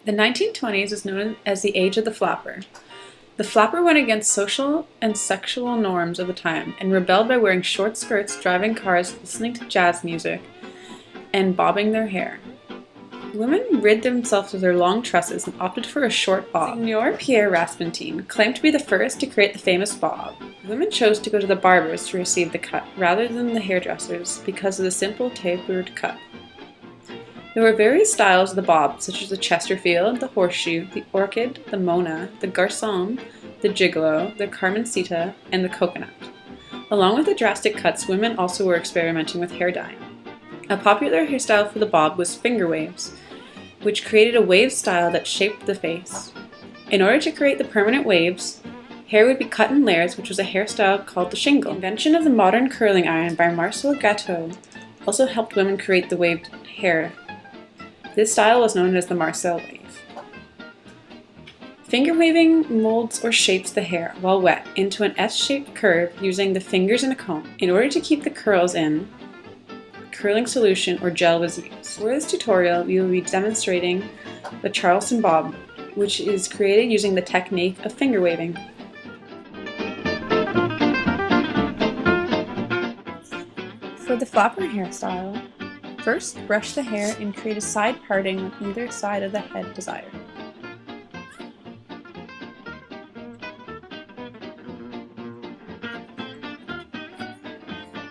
The 1920s is known as the age of the flapper. The flapper went against social and sexual norms of the time and rebelled by wearing short skirts, driving cars, listening to jazz music, and bobbing their hair. Women rid themselves of their long tresses and opted for a short bob. Signor Pierre Rasputin claimed to be the first to create the famous bob. Women chose to go to the barbers to receive the cut rather than the hairdressers because of the simple tapered cut. There were various styles of the bob, such as the Chesterfield, the horseshoe, the orchid, the Mona, the garçon, the gigolo, the carmencita, and the coconut. Along with the drastic cuts, women also were experimenting with hair dyeing. A popular hairstyle for the bob was finger waves, which created a wave style that shaped the face. In order to create the permanent waves, hair would be cut in layers, which was a hairstyle called the shingle. The invention of the modern curling iron by Marcel Gâteau also helped women create the waved hair. This style was known as the Marcel wave. Finger waving molds or shapes the hair, while wet, into an S-shaped curve using the fingers and a comb. In order to keep the curls in, curling solution or gel was used. For this tutorial, we will be demonstrating the Charleston bob, which is created using the technique of finger waving. For the flapper hairstyle, first brush the hair and create a side parting on either side of the head desired.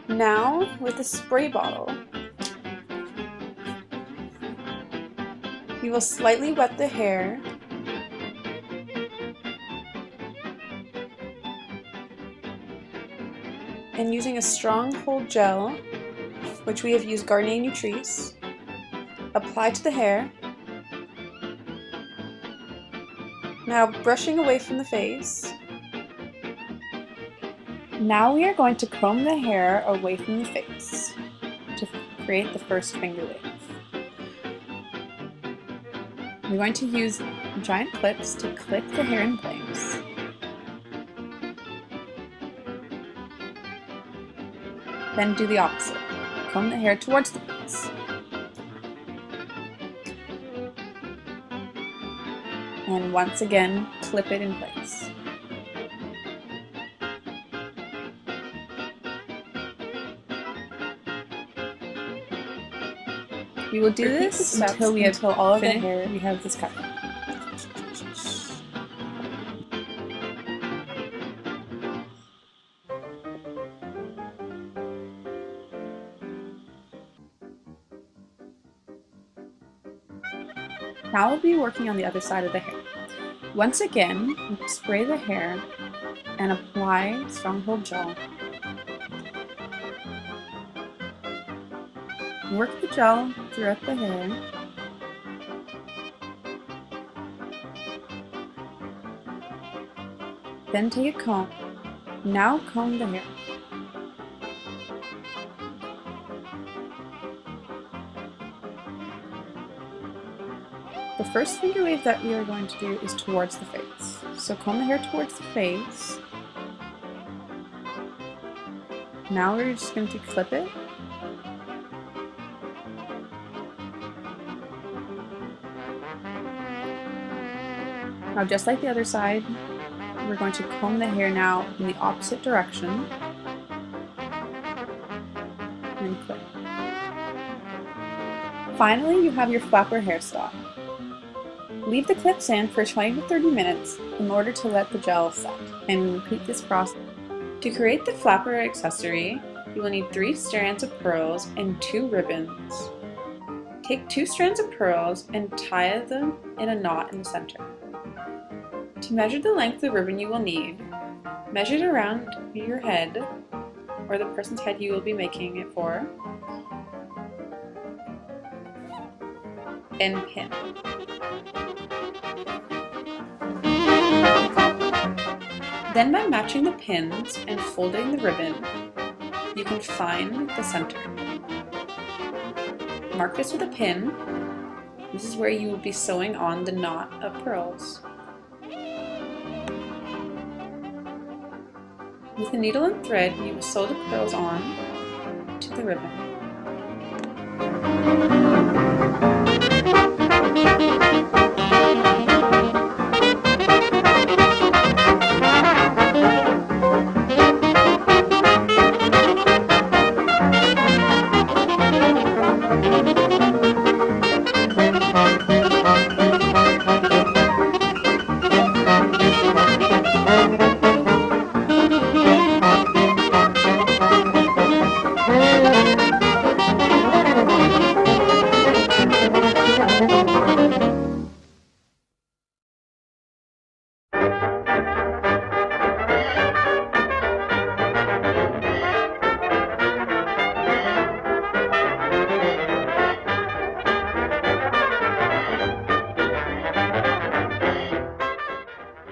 Now, with a spray bottle, you will slightly wet the hair and using a strong hold gel, which we have used Garnier Nutrice, apply to the hair. Now brushing away from the face. Now we are going to comb the hair away from the face to create the first finger wave. We're going to use giant clips to clip the hair in place. Then do the opposite. Comb the hair towards the face. And once again, clip it in place. We will do this until all of the hair we have this cut. Now we'll be working on the other side of the hair. Once again, spray the hair and apply stronghold gel. Work the gel throughout the hair. Then take a comb. Now comb the hair. The first finger wave that we are going to do is towards the face. So comb the hair towards the face. Now we're just going to clip it. Now just like the other side, we're going to comb the hair now in the opposite direction and clip. Finally, you have your flapper hairstyle. Leave the clips in for 20 to 30 minutes in order to let the gel set, and repeat this process. To create the flapper accessory, you will need 3 strands of pearls and 2 ribbons. Take 2 strands of pearls and tie them in a knot in the center. To measure the length of the ribbon you will need, measure it around your head, or the person's head you will be making it for, and pin. Then by matching the pins and folding the ribbon, you can find the center. Mark this with a pin. This is where you will be sewing on the knot of pearls. With a needle and thread, you will sew the pearls on to the ribbon.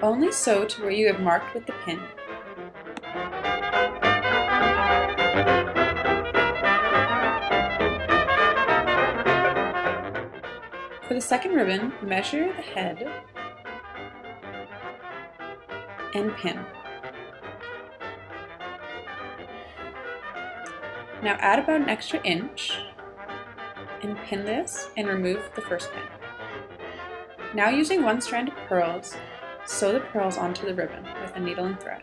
Only sew to where you have marked with the pin. For the second ribbon, measure the head and pin. Now add about an extra inch and pin this and remove the first pin. Now using one strand of pearls, sew the pearls onto the ribbon with a needle and thread.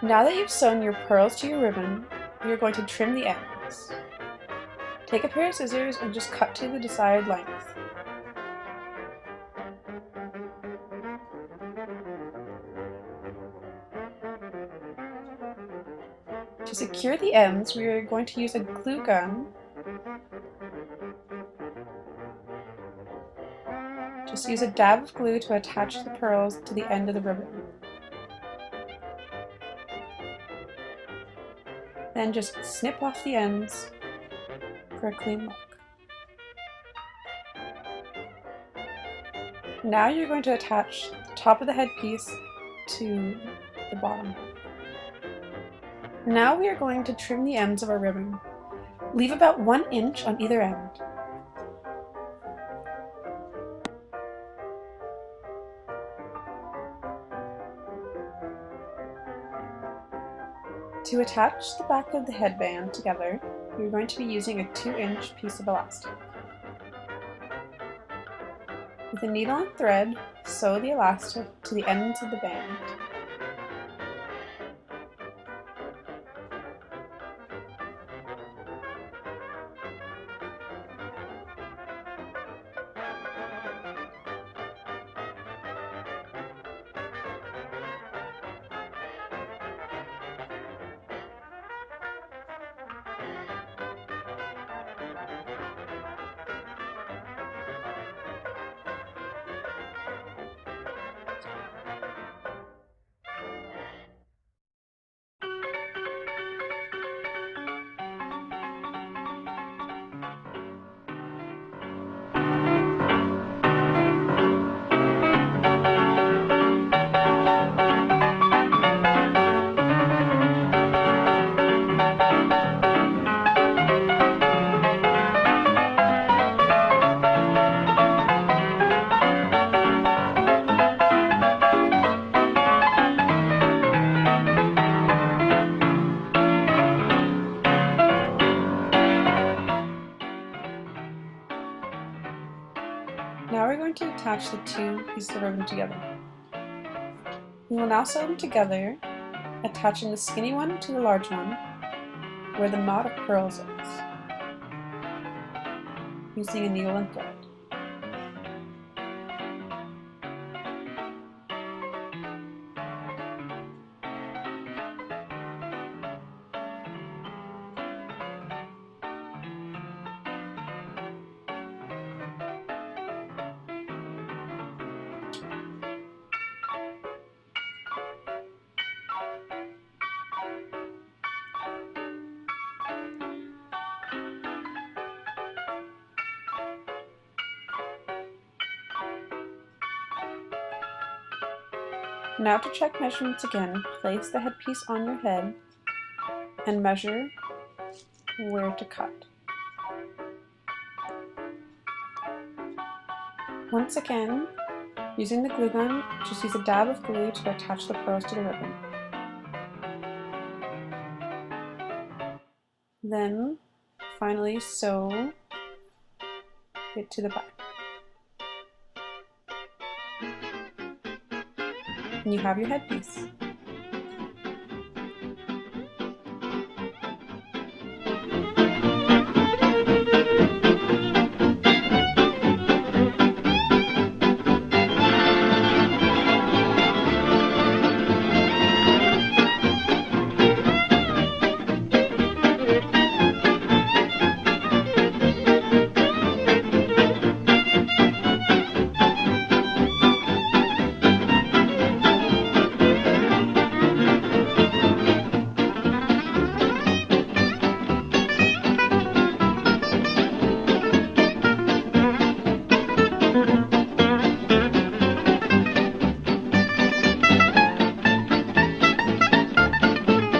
Now that you've sewn your pearls to your ribbon, you're going to trim the ends. Take a pair of scissors and just cut to the desired length. To secure the ends, we are going to use a glue gun. Just use a dab of glue to attach the pearls to the end of the ribbon. Then just snip off the ends for a clean look. Now you're going to attach the top of the headpiece to the bottom. Now we are going to trim the ends of our ribbon. Leave about 1 inch on either end. To attach the back of the headband together, you're going to be using a 2-inch piece of elastic. With a needle and thread, sew the elastic to the ends of the band. Now we're going to attach the two pieces of ribbon together. We will now sew them together, attaching the skinny one to the large one, where the knot of pearls is, using a needle and thread. Now to check measurements again, place the headpiece on your head and measure where to cut. Once again, using the glue gun, just use a dab of glue to attach the pearls to the ribbon. Then, finally sew it to the back. And you have your headpiece.